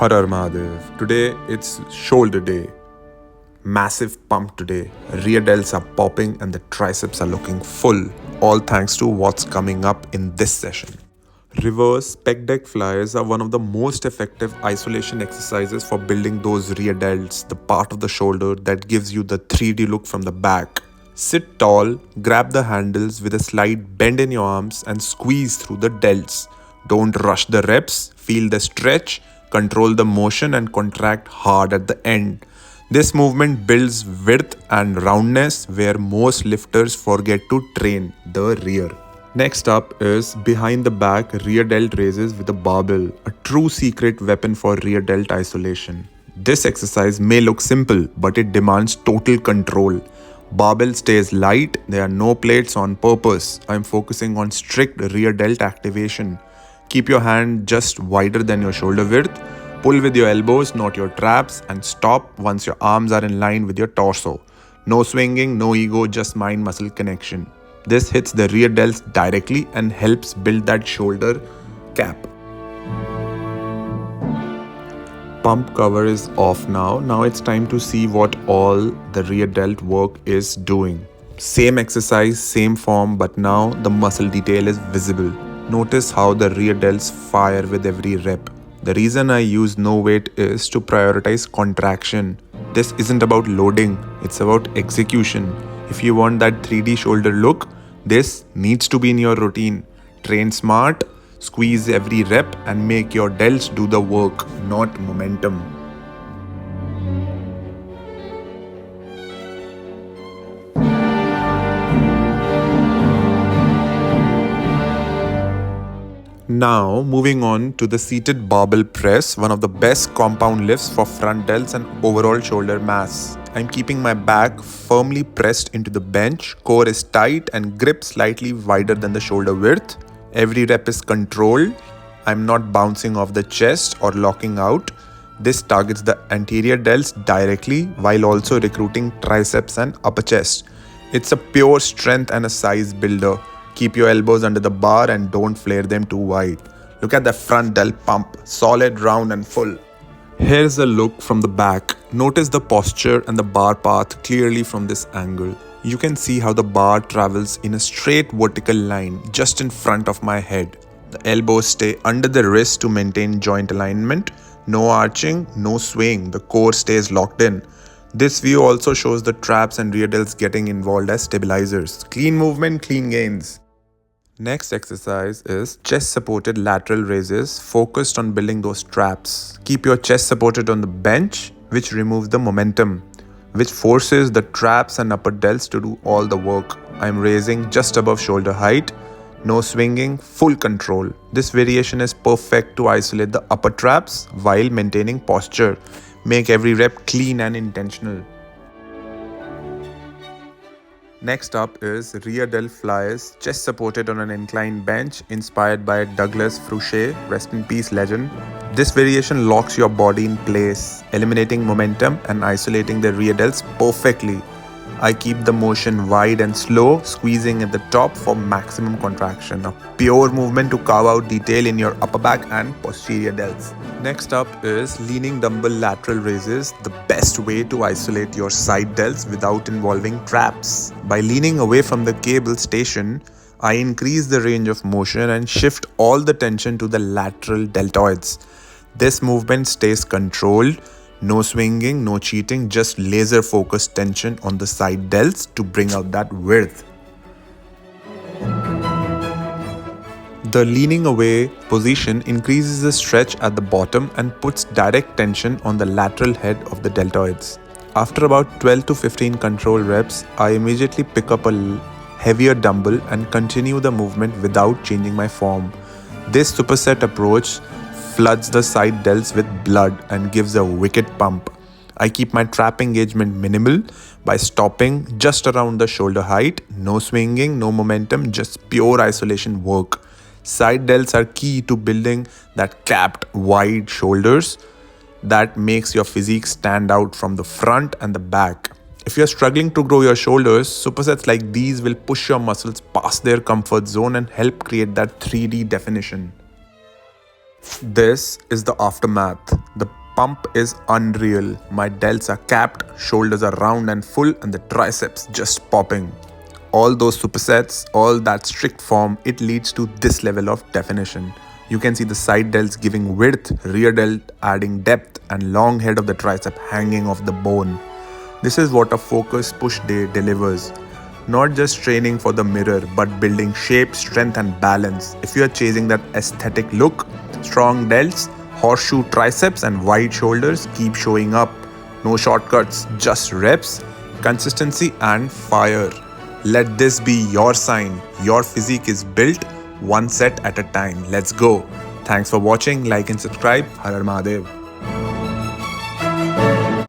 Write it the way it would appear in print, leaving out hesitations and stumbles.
Har Har Mahadev. Today it's shoulder day. Massive pump today. Rear delts are popping and the triceps are looking full. All thanks to what's coming up in this session. Reverse pec deck flyers are one of the most effective isolation exercises for building those rear delts, the part of the shoulder that gives you the 3D look from the back. Sit tall, grab the handles with a slight bend in your arms and squeeze through the delts. Don't rush the reps, feel the stretch, control the motion and contract hard at the end. This movement builds width and roundness where most lifters forget to train the rear. Next up is behind the back rear delt raises with a barbell, a true secret weapon for rear delt isolation. This exercise may look simple, but it demands total control. Barbell stays light, there are no plates on purpose. I'm focusing on strict rear delt activation. Keep your hand just wider than your shoulder width. Pull with your elbows, not your traps, and stop once your arms are in line with your torso. No swinging, no ego, just mind-muscle connection. This hits the rear delts directly and helps build that shoulder cap. Pump cover is off now. Now it's time to see what all the rear delt work is doing. Same exercise, same form, but now the muscle detail is visible. Notice how the rear delts fire with every rep. The reason I use no weight is to prioritize contraction. This isn't about loading, it's about execution. If you want that 3D shoulder look, this needs to be in your routine. Train smart, squeeze every rep and make your delts do the work, not momentum. Now, moving on to the seated barbell press, one of the best compound lifts for front delts and overall shoulder mass. I'm keeping my back firmly pressed into the bench, core is tight and grip slightly wider than the shoulder width. Every rep is controlled. I'm not bouncing off the chest or locking out. This targets the anterior delts directly while also recruiting triceps and upper chest. It's a pure strength and a size builder. Keep your elbows under the bar and don't flare them too wide. Look at the front delt pump, solid, round and full. Here's a look from the back. Notice the posture and the bar path clearly from this angle. You can see how the bar travels in a straight vertical line just in front of my head. The elbows stay under the wrist to maintain joint alignment. No arching, no swaying. The core stays locked in. This view also shows the traps and rear delts getting involved as stabilizers. Clean movement, clean gains. Next exercise is chest supported lateral raises focused on building those traps. Keep your chest supported on the bench, which removes the momentum, which forces the traps and upper delts to do all the work. I'm raising just above shoulder height. No swinging, full control. This variation is perfect to isolate the upper traps while maintaining posture. Make every rep clean and intentional. Next up is rear delt flyers, chest supported on an inclined bench inspired by Douglas Fouché, rest in peace legend. This variation locks your body in place, eliminating momentum and isolating the rear delts perfectly. I keep the motion wide and slow, squeezing at the top for maximum contraction. A pure movement to carve out detail in your upper back and posterior delts. Next up is leaning dumbbell lateral raises, the best way to isolate your side delts without involving traps. By leaning away from the cable station, I increase the range of motion and shift all the tension to the lateral deltoids. This movement stays controlled. No swinging, no cheating, just laser focused tension on the side delts to bring out that width. The leaning away position increases the stretch at the bottom and puts direct tension on the lateral head of the deltoids. After about 12 to 15 control reps, I immediately pick up a heavier dumbbell and continue the movement without changing my form. This superset approach floods the side delts with blood and gives a wicked pump. I keep my trap engagement minimal by stopping just around the shoulder height. No swinging, no momentum, just pure isolation work. Side delts are key to building that capped wide shoulders that makes your physique stand out from the front and the back. If you're struggling to grow your shoulders, supersets like these will push your muscles past their comfort zone and help create that 3D definition. This is the aftermath. The pump is unreal. My delts are capped, shoulders are round and full, and the triceps just popping. All those supersets, all that strict form, it leads to this level of definition. You can see the side delts giving width, rear delt adding depth, and long head of the tricep hanging off the bone. This is what a focused push day delivers. Not just training for the mirror, but building shape, strength, and balance. If you are chasing that aesthetic look, strong delts, horseshoe triceps, and wide shoulders keep showing up. No shortcuts, just reps, consistency, and fire. Let this be your sign. Your physique is built one set at a time. Let's go. Thanks for watching. Like and subscribe. Har Har Mahadev.